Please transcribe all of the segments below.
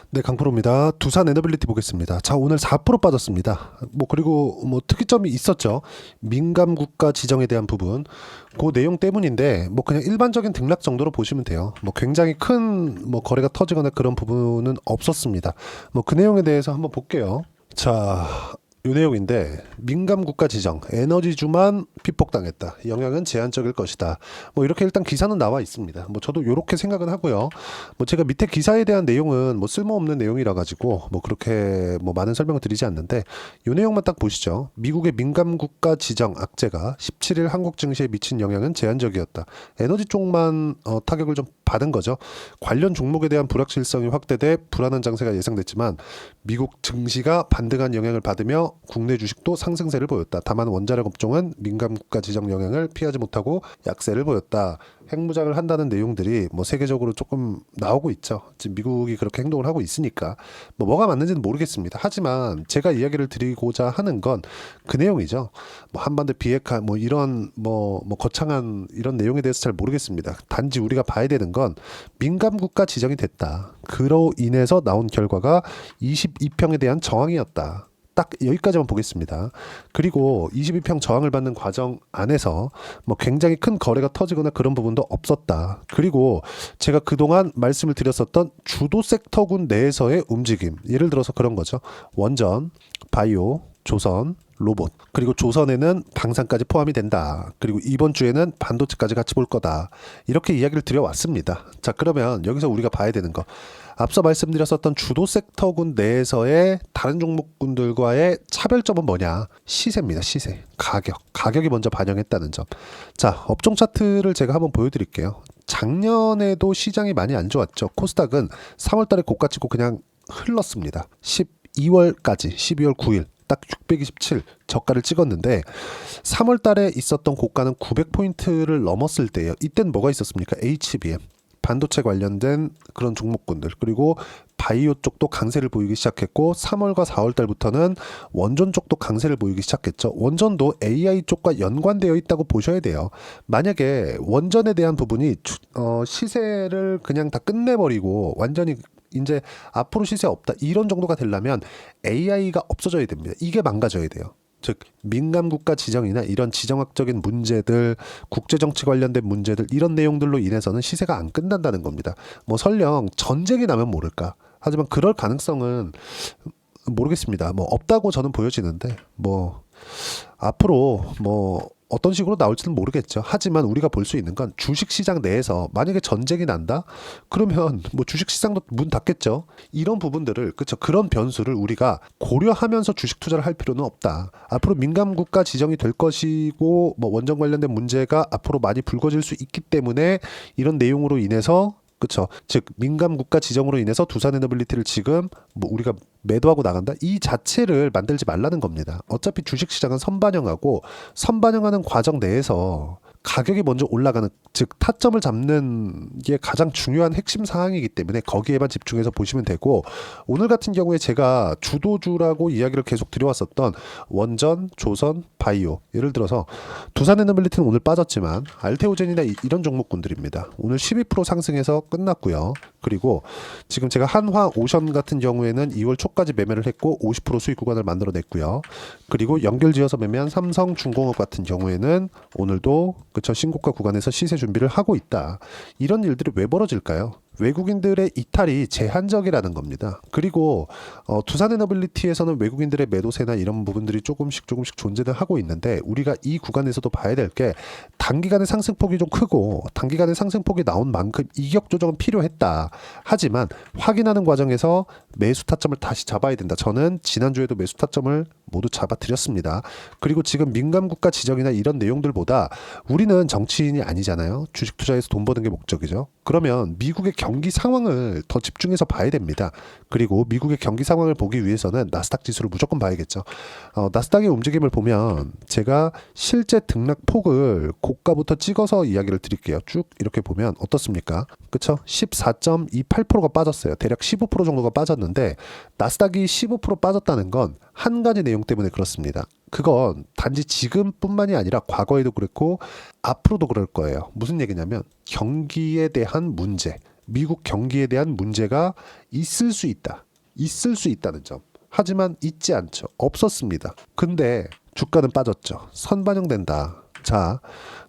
네, 강프로입니다. 두산 에너빌리티 보겠습니다. 자, 오늘 4% 빠졌습니다. 그리고 특이점이 있었죠. 민감 국가 지정에 대한 부분. 그 내용 때문인데 그냥 일반적인 등락 정도로 보시면 돼요. 굉장히 큰 거래가 터지거나 그런 부분은 없었습니다. 그 내용에 대해서 한번 볼게요. 자, 이 내용인데 민감 국가 지정 에너지주만 피폭당했다. 영향은 제한적일 것이다. 이렇게 일단 기사는 나와 있습니다. 저도 이렇게 생각은 하고요. 제가 밑에 기사에 대한 내용은 쓸모없는 내용이라 가지고 그렇게 많은 설명을 드리지 않는데 이 내용만 딱 보시죠. 미국의 민감 국가 지정 악재가 17일 한국 증시에 미친 영향은 제한적이었다. 에너지 쪽만 타격을 좀 받은 거죠. 관련 종목에 대한 불확실성이 확대돼 불안한 장세가 예상됐지만 미국 증시가 반등한 영향을 받으며 국내 주식도 상승세를 보였다. 다만 원자력 업종은 민감 국가 지정 영향을 피하지 못하고 약세를 보였다. 핵무장을 한다는 내용들이 세계적으로 조금 나오고 있죠. 지금 미국이 그렇게 행동을 하고 있으니까 뭐가 맞는지는 모르겠습니다. 하지만 제가 이야기를 드리고자 하는 건 그 내용이죠. 한반도 비핵화 이런 거창한 이런 내용에 대해서 잘 모르겠습니다. 단지 우리가 봐야 되는 건 민감 국가 지정이 됐다. 그로 인해서 나온 결과가 22평에 대한 저항이었다. 딱 여기까지만 보겠습니다. 그리고 22평 저항을 받는 과정 안에서 굉장히 큰 거래가 터지거나 그런 부분도 없었다. 그리고 제가 그동안 말씀을 드렸었던 주도 섹터군 내에서의 움직임, 예를 들어서 그런 거죠. 원전, 바이오, 조선, 로봇, 그리고 조선에는 방산까지 포함이 된다. 그리고 이번 주에는 반도체까지 같이 볼 거다. 이렇게 이야기를 드려왔습니다. 자, 그러면 여기서 우리가 봐야 되는 거, 앞서 말씀드렸었던 주도 섹터군 내에서의 다른 종목군들과의 차별점은 뭐냐? 시세입니다. 시세, 가격이 먼저 반영했다는 점. 자, 업종 차트를 제가 한번 보여드릴게요. 작년에도 시장이 많이 안 좋았죠. 코스닥은 3월달에 고가 찍고 그냥 흘렀습니다. 12월까지 12월 9일 딱 627 저가를 찍었는데 3월 달에 있었던 고가는 900포인트를 넘었을 때예요. 이때는 뭐가 있었습니까? HBM, 반도체 관련된 그런 종목군들, 그리고 바이오 쪽도 강세를 보이기 시작했고 3월과 4월 달부터는 원전 쪽도 강세를 보이기 시작했죠. 원전도 AI 쪽과 연관되어 있다고 보셔야 돼요. 만약에 원전에 대한 부분이 시세를 그냥 다 끝내버리고 완전히 이제 앞으로 시세 없다 이런 정도가 되려면 AI가 없어져야 됩니다. 이게 망가져야 돼요. 즉 민감 국가 지정이나 이런 지정학적인 문제들, 국제정치 관련된 문제들, 이런 내용들로 인해서는 시세가 안 끝난다는 겁니다. 설령 전쟁이 나면 모를까. 하지만 그럴 가능성은 모르겠습니다. 없다고 저는 보여지는데 앞으로 어떤 식으로 나올지는 모르겠죠. 하지만 우리가 볼 수 있는 건 주식시장 내에서 만약에 전쟁이 난다? 그러면 주식시장도 문 닫겠죠. 이런 부분들을, 그렇죠, 그런 변수를 우리가 고려하면서 주식 투자를 할 필요는 없다. 앞으로 민감국가 지정이 될 것이고 원전 관련된 문제가 앞으로 많이 불거질 수 있기 때문에 이런 내용으로 인해서, 그렇죠, 즉 민감 국가 지정으로 인해서 두산에너빌리티를 지금 우리가 매도하고 나간다, 이 자체를 만들지 말라는 겁니다. 어차피 주식시장은 선반영하고 선반영하는 과정 내에서 가격이 먼저 올라가는, 즉 타점을 잡는 게 가장 중요한 핵심 사항이기 때문에 거기에만 집중해서 보시면 되고, 오늘 같은 경우에 제가 주도주라고 이야기를 계속 드려왔었던 원전, 조선, 바이오, 예를 들어서 두산에너빌리티는 오늘 빠졌지만 알테오젠이나 이런 종목군들입니다. 오늘 12% 상승해서 끝났고요. 그리고 지금 제가 한화 오션 같은 경우에는 2월 초까지 매매를 했고 50% 수익 구간을 만들어냈고요. 그리고 연결지어서 매매한 삼성중공업 같은 경우에는 오늘도 그쵸, 신고가 구간에서 시세 준비를 하고 있다. 이런 일들이 왜 벌어질까요? 외국인들의 이탈이 제한적이라는 겁니다. 그리고 두산에너빌리티에서는 외국인들의 매도세나 이런 부분들이 조금씩 존재를 하고 있는데, 우리가 이 구간에서도 봐야 될 게 단기간의 상승폭이 좀 크고 단기간의 상승폭이 나온 만큼 이격 조정은 필요했다. 하지만 확인하는 과정에서 매수 타점을 다시 잡아야 된다. 저는 지난주에도 매수 타점을 모두 잡아드렸습니다. 그리고 지금 민감국가 지정이나 이런 내용들보다 우리는 정치인이 아니잖아요. 주식 투자에서 돈 버는 게 목적이죠. 그러면 미국의 경기 상황을 더 집중해서 봐야 됩니다. 그리고 미국의 경기 상황을 보기 위해서는 나스닥 지수를 무조건 봐야겠죠. 나스닥의 움직임을 보면 제가 실제 등락폭을 고가부터 찍어서 이야기를 드릴게요. 쭉 이렇게 보면 어떻습니까? 그쵸? 14.28%가 빠졌어요. 대략 15% 정도가 빠졌는데 나스닥이 15% 빠졌다는 건 한 가지 내용 때문에 그렇습니다. 그건 단지 지금뿐만이 아니라 과거에도 그랬고 앞으로도 그럴 거예요. 무슨 얘기냐면 경기에 대한 문제, 미국 경기에 대한 문제가 있을 수 있다. 있을 수 있다는 점. 하지만 있지 않죠. 없었습니다. 근데 주가는 빠졌죠. 선반영된다. 자,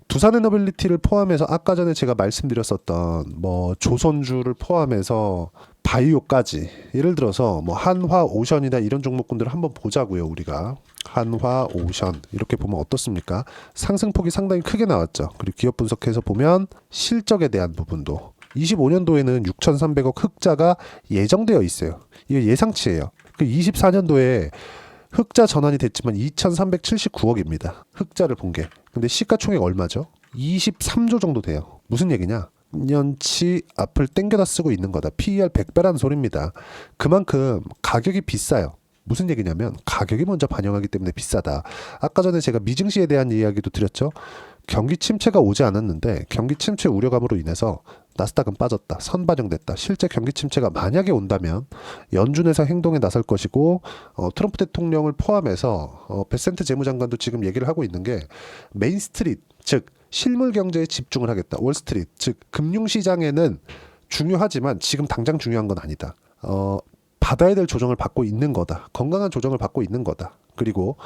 두산에너빌리티를 포함해서 아까 전에 제가 말씀드렸었던 뭐 조선주를 포함해서 바이오까지 예를 들어서 뭐 한화오션이나 이런 종목군들을 한번 보자고요. 우리가 한화오션 이렇게 보면 어떻습니까? 상승폭이 상당히 크게 나왔죠. 그리고 기업 분석해서 보면 실적에 대한 부분도 25년도에는 6,300억 흑자가 예정되어 있어요. 이게 예상치예요. 그 24년도에 흑자 전환이 됐지만 2,379억입니다. 흑자를 본 게. 근데 시가총액 얼마죠? 23조 정도 돼요. 무슨 얘기냐? 년치 앞을 땡겨다 쓰고 있는 거다. PER 100배라는 소리입니다. 그만큼 가격이 비싸요. 무슨 얘기냐면 가격이 먼저 반영하기 때문에 비싸다. 아까 전에 제가 미증시에 대한 이야기도 드렸죠. 경기 침체가 오지 않았는데 경기 침체 우려감으로 인해서 나스닥은 빠졌다. 선반영됐다. 실제 경기 침체가 만약에 온다면 연준에서 행동에 나설 것이고 트럼프 대통령을 포함해서 베센트 재무장관도 지금 얘기를 하고 있는 게 메인스트리트 즉 실물 경제에 집중을 하겠다. 월스트리트 즉 금융시장에는 중요하지만 지금 당장 중요한 건 아니다. 받아야 될 조정을 받고 있는 거다. 건강한 조정을 받고 있는 거다. 그리고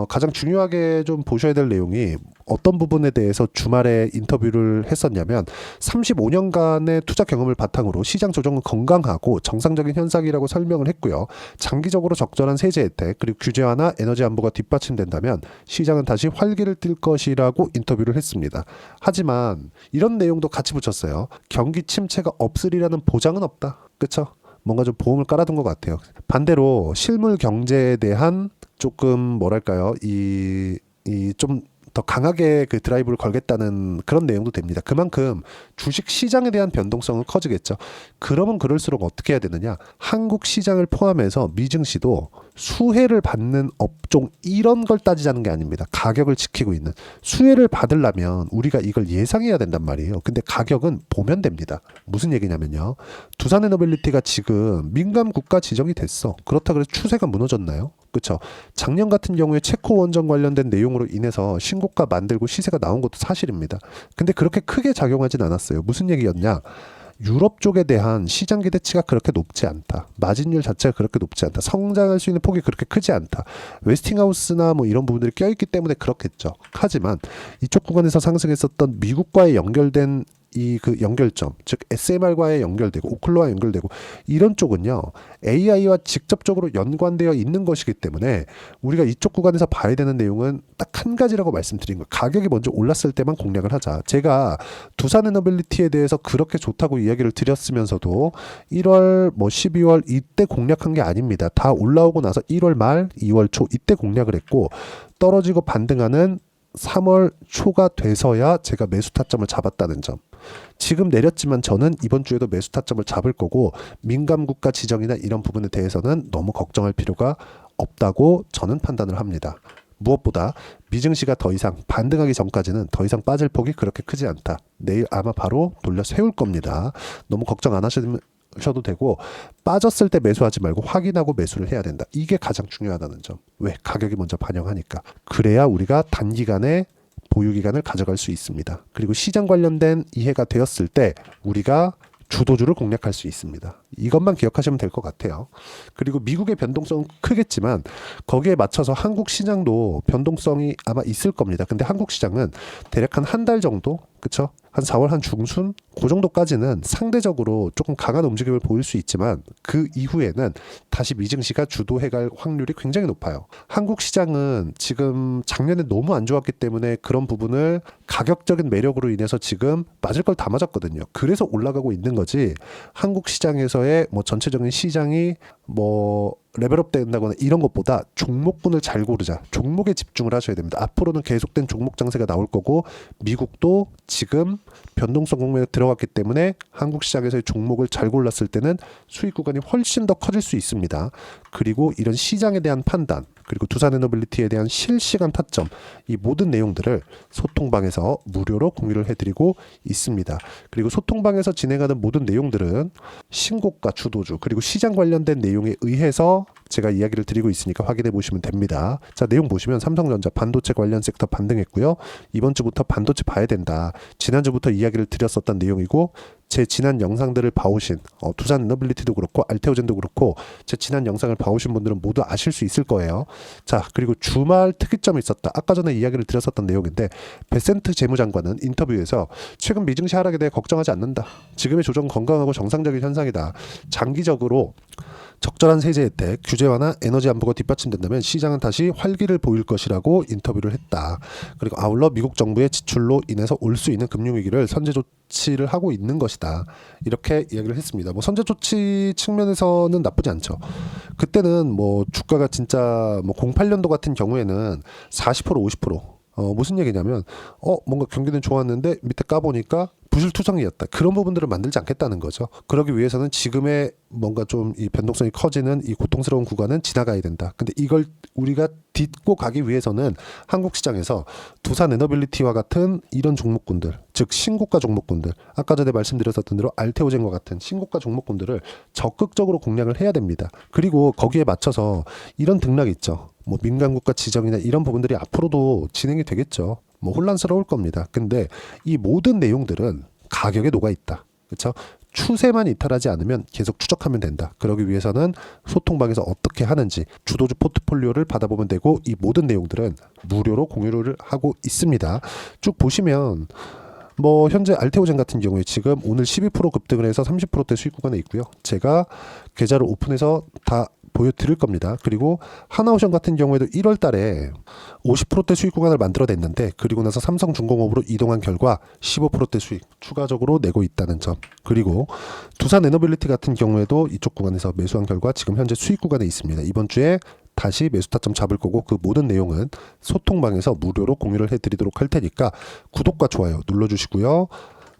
가장 중요하게 좀 보셔야 될 내용이 어떤 부분에 대해서 주말에 인터뷰를 했었냐면 35년간의 투자 경험을 바탕으로 시장 조정은 건강하고 정상적인 현상이라고 설명을 했고요. 장기적으로 적절한 세제 혜택 그리고 규제 완화 에너지 안보가 뒷받침된다면 시장은 다시 활기를 띨 것이라고 인터뷰를 했습니다. 하지만 이런 내용도 같이 붙였어요. 경기 침체가 없으리라는 보장은 없다. 그렇죠? 뭔가 좀 보험을 깔아둔 것 같아요. 반대로 실물 경제에 대한 조금 뭐랄까요, 좀 더 강하게 그 드라이브를 걸겠다는 그런 내용도 됩니다. 그만큼 주식 시장에 대한 변동성은 커지겠죠. 그러면 그럴수록 어떻게 해야 되느냐? 한국 시장을 포함해서 미증시도 수혜를 받는 업종 이런 걸 따지자는 게 아닙니다. 가격을 지키고 있는 수혜를 받으려면 우리가 이걸 예상해야 된단 말이에요. 근데 가격은 보면 됩니다. 무슨 얘기냐면요. 두산에너빌리티가 지금 민감 국가 지정이 됐어. 그렇다 그래서 추세가 무너졌나요? 그렇죠. 작년 같은 경우에 체코 원전 관련된 내용으로 인해서 신고가 만들고 시세가 나온 것도 사실입니다. 근데 그렇게 크게 작용하진 않았어요. 무슨 얘기였냐? 유럽 쪽에 대한 시장 기대치가 그렇게 높지 않다. 마진율 자체가 그렇게 높지 않다. 성장할 수 있는 폭이 그렇게 크지 않다. 웨스팅하우스나 뭐 이런 부분들이 껴있기 때문에 그렇겠죠. 하지만 이쪽 구간에서 상승했었던 미국과의 연결된 그 연결점, 즉 SMR과의 연결되고 오클로와 연결되고 이런 쪽은요 AI와 직접적으로 연관되어 있는 것이기 때문에 우리가 이쪽 구간에서 봐야 되는 내용은 딱 한 가지라고 말씀드린 거예요. 가격이 먼저 올랐을 때만 공략을 하자. 제가 두산에너빌리티에 대해서 그렇게 좋다고 이야기를 드렸으면서도 1월 뭐 12월 이때 공략한 게 아닙니다. 다 올라오고 나서 1월 말 2월 초 이때 공략을 했고 떨어지고 반등하는 3월 초가 돼서야 제가 매수 타점을 잡았다는 점. 지금 내렸지만 저는 이번 주에도 매수 타점을 잡을 거고 민감 국가 지정이나 이런 부분에 대해서는 너무 걱정할 필요가 없다고 저는 판단을 합니다. 무엇보다 미증시가 더 이상 반등하기 전까지는 더 이상 빠질 폭이 그렇게 크지 않다. 내일 아마 바로 돌려 세울 겁니다. 너무 걱정 안 하셔도 되고 빠졌을 때 매수하지 말고 확인하고 매수를 해야 된다. 이게 가장 중요하다는 점. 왜? 가격이 먼저 반영하니까. 그래야 우리가 단기간에 보유기간을 가져갈 수 있습니다. 그리고 시장 관련된 이해가 되었을 때 우리가 주도주를 공략할 수 있습니다. 이것만 기억하시면 될 것 같아요. 그리고 미국의 변동성은 크겠지만 거기에 맞춰서 한국 시장도 변동성이 아마 있을 겁니다. 근데 한국 시장은 대략 한 달 정도, 그쵸? 한 4월 한 중순 그 정도까지는 상대적으로 조금 강한 움직임을 보일 수 있지만 그 이후에는 다시 미증시가 주도해갈 확률이 굉장히 높아요. 한국 시장은 지금 작년에 너무 안 좋았기 때문에 그런 부분을 가격적인 매력으로 인해서 지금 맞을 걸 다 맞았거든요. 그래서 올라가고 있는 거지 한국 시장에서의 뭐 전체적인 시장이 뭐 레벨업 된다거나 이런 것보다 종목군을 잘 고르자. 종목에 집중을 하셔야 됩니다. 앞으로는 계속된 종목 장세가 나올 거고 미국도 지금 변동성 국면에 들어갔기 때문에 한국 시장에서의 종목을 잘 골랐을 때는 수익 구간이 훨씬 더 커질 수 있습니다. 그리고 이런 시장에 대한 판단 그리고 두산에너빌리티에 대한 실시간 타점 이 모든 내용들을 소통방에서 무료로 공유를 해드리고 있습니다. 그리고 소통방에서 진행하는 모든 내용들은 신고가 주도주 그리고 시장 관련된 내용에 의해서 제가 이야기를 드리고 있으니까 확인해 보시면 됩니다. 자, 내용 보시면 삼성전자 반도체 관련 섹터 반등했고요. 이번 주부터 반도체 봐야 된다. 지난주부터 이야기를 드렸었던 내용이고 제 지난 영상들을 봐오신 두산 에너빌리티도 그렇고 알테오젠도 그렇고 제 지난 영상을 봐오신 분들은 모두 아실 수 있을 거예요. 자, 그리고 주말 특이점이 있었다. 아까 전에 이야기를 드렸었던 내용인데 베센트 재무장관은 인터뷰에서 최근 미증시 하락에 대해 걱정하지 않는다. 지금의 조정 건강하고 정상적인 현상이다. 장기적으로 적절한 세제 혜택, 규제 완화, 에너지 안보가 뒷받침된다면 시장은 다시 활기를 보일 것이라고 인터뷰를 했다. 그리고 아울러 미국 정부의 지출로 인해서 올 수 있는 금융위기를 선제 조치를 하고 있는 것이다. 이렇게 이야기를 했습니다. 뭐 선제 조치 측면에서는 나쁘지 않죠. 그때는 뭐 주가가 진짜 뭐 08년도 같은 경우에는 40% 50% 무슨 얘기냐면 뭔가 경기는 좋았는데 밑에 까보니까 부실투성이었다. 그런 부분들을 만들지 않겠다는 거죠. 그러기 위해서는 지금의 뭔가 좀 이 변동성이 커지는 이 고통스러운 구간은 지나가야 된다. 근데 이걸 우리가 딛고 가기 위해서는 한국 시장에서 두산 에너빌리티와 같은 이런 종목군들, 즉 신고가 종목군들, 아까 전에 말씀드렸었던 대로 알테오젠과 같은 신고가 종목군들을 적극적으로 공략을 해야 됩니다. 그리고 거기에 맞춰서 이런 등락이 있죠. 뭐 민간국가 지정이나 이런 부분들이 앞으로도 진행이 되겠죠. 뭐 혼란스러울 겁니다. 근데 이 모든 내용들은 가격에 녹아 있다. 그렇죠? 추세만 이탈하지 않으면 계속 추적하면 된다. 그러기 위해서는 소통방에서 어떻게 하는지 주도주 포트폴리오를 받아보면 되고 이 모든 내용들은 무료로 공유를 하고 있습니다. 쭉 보시면 뭐 현재 알테오젠 같은 경우에 지금 오늘 12% 급등을 해서 30%대 수익 구간에 있고요. 제가 계좌를 오픈해서 다 보여드릴 겁니다. 그리고 하나오션 같은 경우에도 1월 달에 50%대 수익 구간을 만들어냈는데 그리고 나서 삼성중공업으로 이동한 결과 15%대 수익 추가적으로 내고 있다는 점. 그리고 두산 에너빌리티 같은 경우에도 이쪽 구간에서 매수한 결과 지금 현재 수익 구간에 있습니다. 이번 주에 다시 매수 타점 잡을 거고 그 모든 내용은 소통방에서 무료로 공유를 해드리도록 할 테니까 구독과 좋아요 눌러주시고요.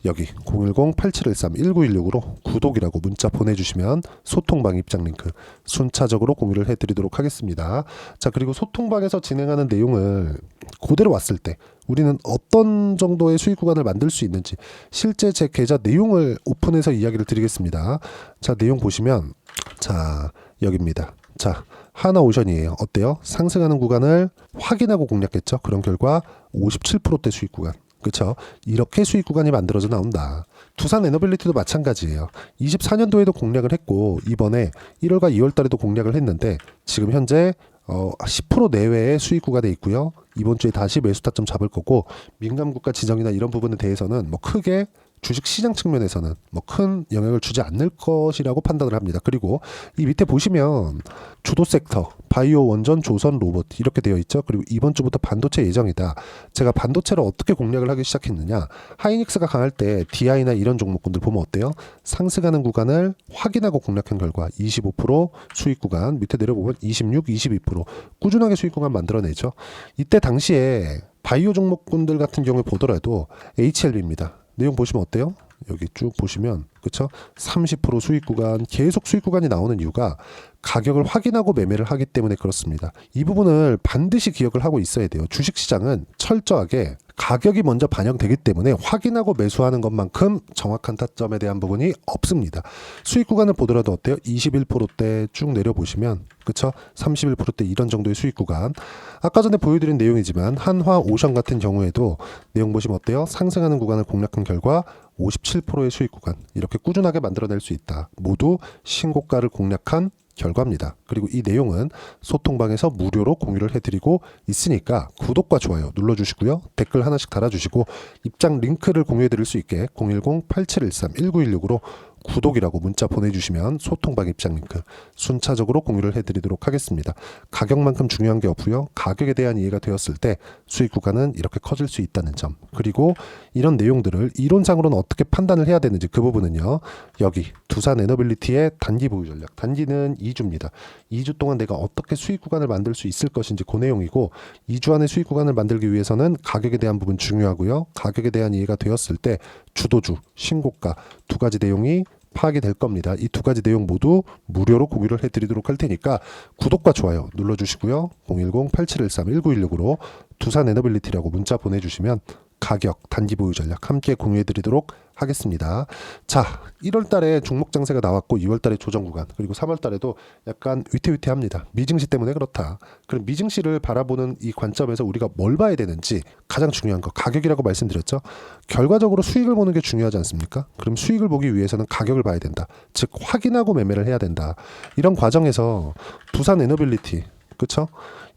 여기 010-8713-1916으로 구독이라고 문자 보내주시면 소통방 입장 링크 순차적으로 공유를 해드리도록 하겠습니다. 자, 그리고 소통방에서 진행하는 내용을 그대로 왔을 때 우리는 어떤 정도의 수익 구간을 만들 수 있는지 실제 제 계좌 내용을 오픈해서 이야기를 드리겠습니다. 자, 내용 보시면 자, 여기입니다. 자, 하나오션이에요. 어때요? 상승하는 구간을 확인하고 공략했죠. 그런 결과 57%대 수익 구간. 그렇죠. 이렇게 수익 구간이 만들어져 나온다. 두산 에너빌리티도 마찬가지예요. 24년도에도 공략을 했고 이번에 1월과 2월 달에도 공략을 했는데 지금 현재 10% 내외의 수익 구간에 있고요. 이번 주에 다시 매수 타점 잡을 거고 민감국가 지정이나 이런 부분에 대해서는 뭐 크게 주식 시장 측면에서는 뭐 큰 영향을 주지 않을 것이라고 판단을 합니다. 그리고 이 밑에 보시면 주도 섹터, 바이오, 원전, 조선, 로봇 이렇게 되어 있죠. 그리고 이번 주부터 반도체 예정이다. 제가 반도체를 어떻게 공략을 하기 시작했느냐. 하이닉스가 강할 때 DI나 이런 종목군들 보면 어때요? 상승하는 구간을 확인하고 공략한 결과 25% 수익 구간, 밑에 내려보면 26, 22% 꾸준하게 수익 구간 만들어내죠. 이때 당시에 바이오 종목군들 같은 경우에 보더라도 HLB입니다. 내용 보시면 어때요? 여기 쭉 보시면 그렇죠? 30% 수익 구간 계속 수익 구간이 나오는 이유가 가격을 확인하고 매매를 하기 때문에 그렇습니다. 이 부분을 반드시 기억을 하고 있어야 돼요. 주식시장은 철저하게 가격이 먼저 반영되기 때문에 확인하고 매수하는 것만큼 정확한 타점에 대한 부분이 없습니다. 수익 구간을 보더라도 어때요? 21%대 쭉 내려보시면 그쵸? 31%대 이런 정도의 수익 구간. 아까 전에 보여드린 내용이지만 한화오션 같은 경우에도 내용 보시면 어때요? 상승하는 구간을 공략한 결과 57%의 수익 구간 이렇게 꾸준하게 만들어낼 수 있다. 모두 신고가를 공략한 결과입니다. 그리고 이 내용은 소통방에서 무료로 공유를 해드리고 있으니까 구독과 좋아요 눌러주시고요. 댓글 하나씩 달아주시고 입장 링크를 공유해드릴 수 있게 010-8713-1916으로 구독이라고 문자 보내주시면 소통방 입장 링크 순차적으로 공유를 해드리도록 하겠습니다. 가격만큼 중요한 게 없고요. 가격에 대한 이해가 되었을 때 수익 구간은 이렇게 커질 수 있다는 점, 그리고 이런 내용들을 이론상으로는 어떻게 판단을 해야 되는지 그 부분은요. 여기 두산 에너빌리티의 단기 보유 전략, 단기는 2주입니다. 2주 동안 내가 어떻게 수익 구간을 만들 수 있을 것인지 그 내용이고 2주 안에 수익 구간을 만들기 위해서는 가격에 대한 부분 중요하고요. 가격에 대한 이해가 되었을 때 주도주, 신고가 두 가지 내용이 파악이 될 겁니다. 이 두 가지 내용 모두 무료로 공유를 해드리도록 할 테니까 구독과 좋아요 눌러주시고요. 010-8713-1916으로 두산 에너빌리티라고 문자 보내주시면 가격, 단기 보유 전략 함께 공유해드리도록 하겠습니다. 자, 1월 달에 종목 장세가 나왔고 2월 달에 조정 구간, 그리고 3월 달에도 약간 위태위태합니다. 미증시 때문에 그렇다. 그럼 미증시를 바라보는 이 관점에서 우리가 뭘 봐야 되는지, 가장 중요한 거 가격이라고 말씀드렸죠. 결과적으로 수익을 보는 게 중요하지 않습니까? 그럼 수익을 보기 위해서는 가격을 봐야 된다. 즉 확인하고 매매를 해야 된다. 이런 과정에서 두산 에너빌리티, 그쵸?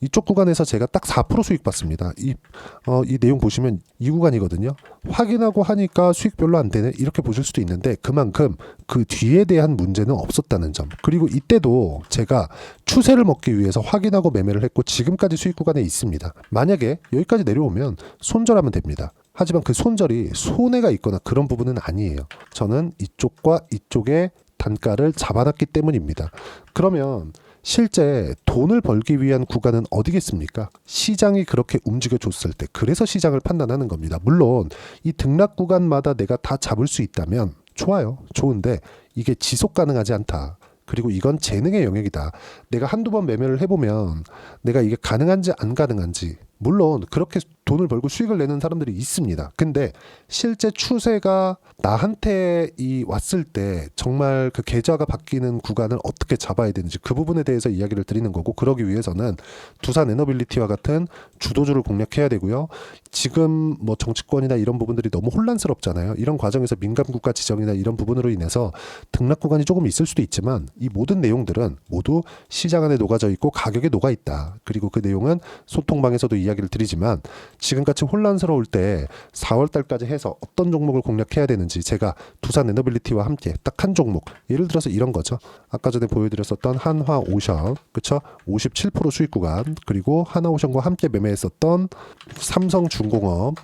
이쪽 구간에서 제가 딱 4% 수익 봤습니다. 이 내용 보시면 이 구간이거든요. 확인하고 하니까 수익 별로 안 되네, 이렇게 보실 수도 있는데, 그만큼 그 뒤에 대한 문제는 없었다는 점. 그리고 이때도 제가 추세를 먹기 위해서 확인하고 매매를 했고 지금까지 수익 구간에 있습니다. 만약에 여기까지 내려오면 손절하면 됩니다. 하지만 그 손절이 손해가 있거나 그런 부분은 아니에요. 저는 이쪽과 이쪽의 단가를 잡아놨기 때문입니다. 그러면 실제 돈을 벌기 위한 구간은 어디겠습니까? 시장이 그렇게 움직여 줬을 때, 그래서 시장을 판단하는 겁니다. 물론 이 등락 구간마다 내가 다 잡을 수 있다면 좋아요, 좋은데 이게 지속 가능하지 않다. 그리고 이건 재능의 영역이다. 내가 한두 번 매매를 해보면 내가 이게 가능한지 안 가능한지, 물론 그렇게 돈을 벌고 수익을 내는 사람들이 있습니다. 근데 실제 추세가 나한테 왔을 때 정말 그 계좌가 바뀌는 구간을 어떻게 잡아야 되는지, 그 부분에 대해서 이야기를 드리는 거고, 그러기 위해서는 두산 에너빌리티와 같은 주도주를 공략해야 되고요. 지금 뭐 정치권이나 이런 부분들이 너무 혼란스럽잖아요. 이런 과정에서 민감국가 지정이나 이런 부분으로 인해서 등락 구간이 조금 있을 수도 있지만, 이 모든 내용들은 모두 시장 안에 녹아져 있고 가격에 녹아 있다. 그리고 그 내용은 소통방에서도 이야기를 드리지만, 지금같이 혼란스러울 때 4월 달까지 해서 어떤 종목을 공략해야 되는지 제가 두산 에너빌리티와 함께 딱 한 종목, 예를 들어서 이런 거죠. 아까 전에 보여드렸었던 한화오션, 그쵸? 57% 수익 구간, 그리고 하나오션과 함께 매매했었던 삼성중공업,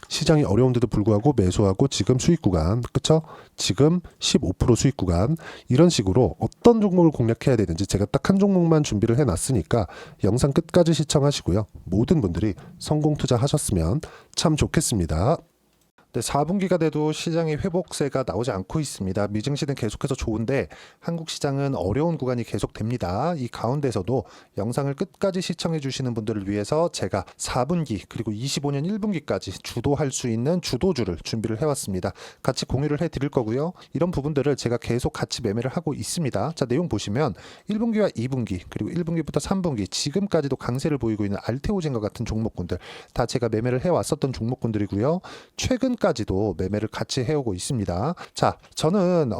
시장이 어려운데도 불구하고 매수하고 지금 수익 구간, 그쵸? 지금 15% 수익 구간, 이런 식으로 어떤 종목을 공략해야 되는지 제가 딱 한 종목만 준비를 해놨으니까 영상 끝까지 시청하시고요. 모든 분들이 성공 투자하셨으면 참 좋겠습니다. 네, 4분기가 돼도 시장의 회복세가 나오지 않고 있습니다. 미증시는 계속해서 좋은데 한국 시장은 어려운 구간이 계속됩니다. 이 가운데서도 영상을 끝까지 시청해 주시는 분들을 위해서 제가 4분기 그리고 25년 1분기까지 주도할 수 있는 주도주를 준비를 해왔습니다. 같이 공유를 해드릴 거고요. 이런 부분들을 제가 계속 같이 매매를 하고 있습니다. 자, 내용 보시면 1분기와 2분기 그리고 1분기부터 3분기 지금까지도 강세를 보이고 있는 알테오젠과 같은 종목군들 다 제가 매매를 해왔었던 종목군들이고요. 최근까지도 매매를 같이 해오고 있습니다. 자, 저는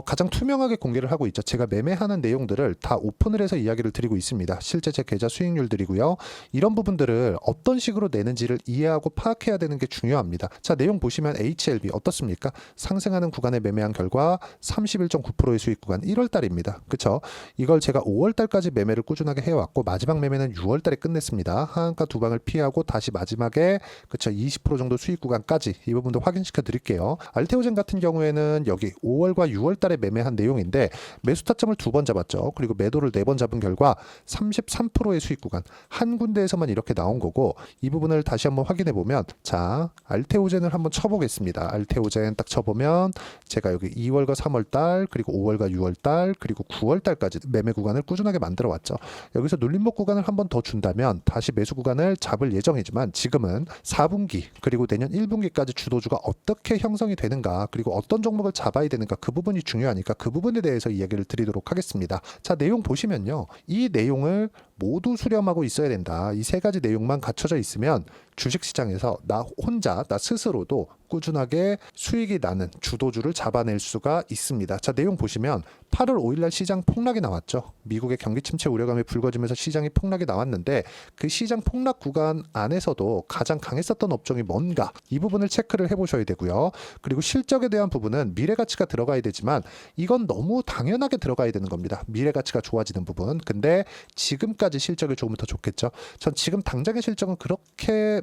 가장 투명하게 공개를 하고 있죠. 제가 매매하는 내용들을 다 오픈을 해서 이야기를 드리고 있습니다. 실제 제 계좌 수익률들이고요. 이런 부분들을 어떤 식으로 내는지를 이해하고 파악해야 되는 게 중요합니다. 자, 내용 보시면 HLB 어떻습니까? 상승하는 구간에 매매한 결과 31.9%의 수익 구간 1월 달입니다. 그쵸? 이걸 제가 5월 달까지 매매를 꾸준하게 해왔고 마지막 매매는 6월 달에 끝냈습니다. 하한가 두 방을 피하고 다시 마지막에 그쵸 20% 정도 수익 구간까지 이 부분도 확인시켜 드릴게요. 알테오젠 같은 경우에는 여기 5월과 6월 달에 매매한 내용인데 매수 타점을 2번 잡았죠. 그리고 매도를 4번 잡은 결과 33%의 수익 구간 한 군데에서만 이렇게 나온 거고 이 부분을 다시 한번 확인해 보면 자 알테오젠을 한번 쳐보겠습니다. 알테오젠 딱 쳐보면 제가 여기 2월과 3월 달 그리고 5월과 6월 달 그리고 9월 달까지 매매 구간을 꾸준하게 만들어 왔죠. 여기서 눌림목 구간을 한번 더 준다면 다시 매수 구간을 잡을 예정이지만 지금은 4분기 그리고 내년 1분기까지 주도주가 어떻게 형성이 되는가 그리고 어떤 종목을 잡아야 되는가 그 부분이 중요하니까 그 부분에 대해서 이야기를 드리도록 하겠습니다. 자, 내용 보시면요. 이 내용을 모두 수렴하고 있어야 된다. 이 세 가지 내용만 갖춰져 있으면 주식시장에서 나 혼자 나 스스로도 꾸준하게 수익이 나는 주도주를 잡아낼 수가 있습니다. 자, 내용 보시면 8월 5일날 시장 폭락이 나왔죠. 미국의 경기 침체 우려감이 불거지면서 시장이 폭락이 나왔는데 그 시장 폭락 구간 안에서도 가장 강했었던 업종이 뭔가 이 부분을 체크를 해보셔야 되고요. 그리고 실적에 대한 부분은 미래가치가 들어가야 되지만 이건 너무 당연하게 들어가야 되는 겁니다. 미래가치가 좋아지는 부분. 근데 지금까지 실적이 조금 더 좋겠죠. 전 지금 당장의 실적은 그렇게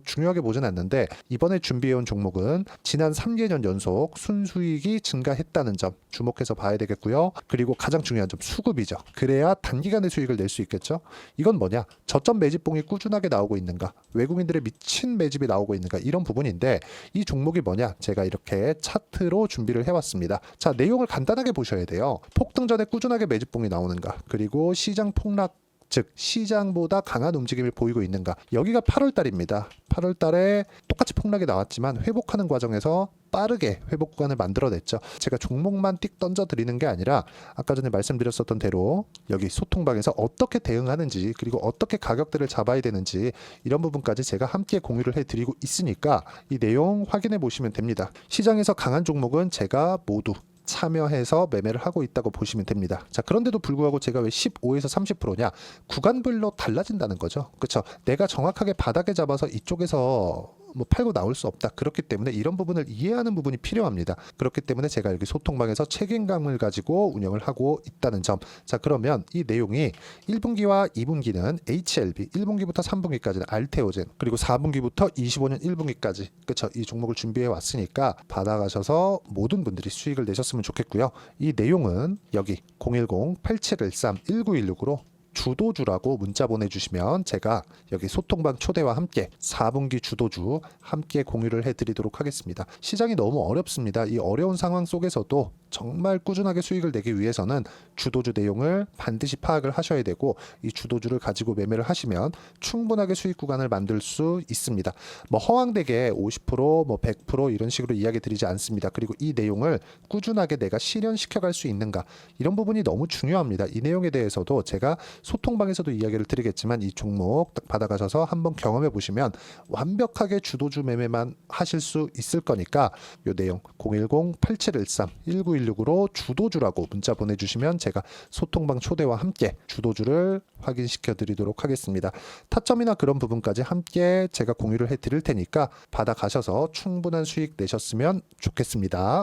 중요하게 보진 않는데 이번에 준비해온 종목은 지난 3개년 연속 순수익이 증가했다는 점 주목해서 봐야 되겠고요. 그리고 가장 중요한 점 수급이죠. 그래야 단기간에 수익을 낼 수 있겠죠. 이건 뭐냐? 저점 매집봉이 꾸준하게 나오고 있는가? 외국인들의 미친 매집이 나오고 있는가? 이런 부분인데 이 종목이 뭐냐? 제가 이렇게 차트로 준비를 해왔습니다. 자, 내용을 간단하게 보셔야 돼요. 폭등 전에 꾸준하게 매집봉이 나오는가? 그리고 시장 폭락 즉 시장보다 강한 움직임을 보이고 있는가. 여기가 8월 달입니다. 8월 달에 똑같이 폭락이 나왔지만 회복하는 과정에서 빠르게 회복 구간을 만들어냈죠. 제가 종목만 띡 던져 드리는 게 아니라 아까 전에 말씀드렸었던 대로 여기 소통방에서 어떻게 대응하는지, 그리고 어떻게 가격대를 잡아야 되는지, 이런 부분까지 제가 함께 공유를 해드리고 있으니까 이 내용 확인해 보시면 됩니다. 시장에서 강한 종목은 제가 모두 참여해서 매매를 하고 있다고 보시면 됩니다. 자, 그런데도 불구하고 제가 왜 15에서 30%냐? 구간별로 달라진다는 거죠. 그렇죠? 내가 정확하게 바닥에 잡아서 이쪽에서 뭐 팔고 나올 수 없다. 그렇기 때문에 이런 부분을 이해하는 부분이 필요합니다. 그렇기 때문에 제가 여기 소통방에서 책임감을 가지고 운영을 하고 있다는 점. 자, 그러면 이 내용이 1분기와 2분기는 HLB, 1분기부터 3분기까지는 알테오젠, 그리고 4분기부터 25년 1분기까지, 그렇죠? 이 종목을 준비해 왔으니까 받아가셔서 모든 분들이 수익을 내셨으면 좋겠고요. 이 내용은 여기 010-8713-1916으로 주도주라고 문자 보내주시면 제가 여기 소통방 초대와 함께 4분기 주도주 함께 공유를 해드리도록 하겠습니다. 시장이 너무 어렵습니다. 이 어려운 상황 속에서도 정말 꾸준하게 수익을 내기 위해서는 주도주 내용을 반드시 파악을 하셔야 되고, 이 주도주를 가지고 매매를 하시면 충분하게 수익 구간을 만들 수 있습니다. 뭐 허황되게 50%, 뭐 100% 이런 식으로 이야기 드리지 않습니다. 그리고 이 내용을 꾸준하게 내가 실현시켜 갈 수 있는가, 이런 부분이 너무 중요합니다. 이 내용에 대해서도 제가 소통방에서도 이야기를 드리겠지만 이 종목 딱 받아가셔서 한번 경험해 보시면 완벽하게 주도주 매매만 하실 수 있을 거니까 이 내용 010-8713-1916으로 주도주라고 문자 보내주시면 제가 소통방 초대와 함께 주도주를 확인시켜 드리도록 하겠습니다. 타점이나 그런 부분까지 함께 제가 공유를 해 드릴 테니까 받아가셔서 충분한 수익 내셨으면 좋겠습니다.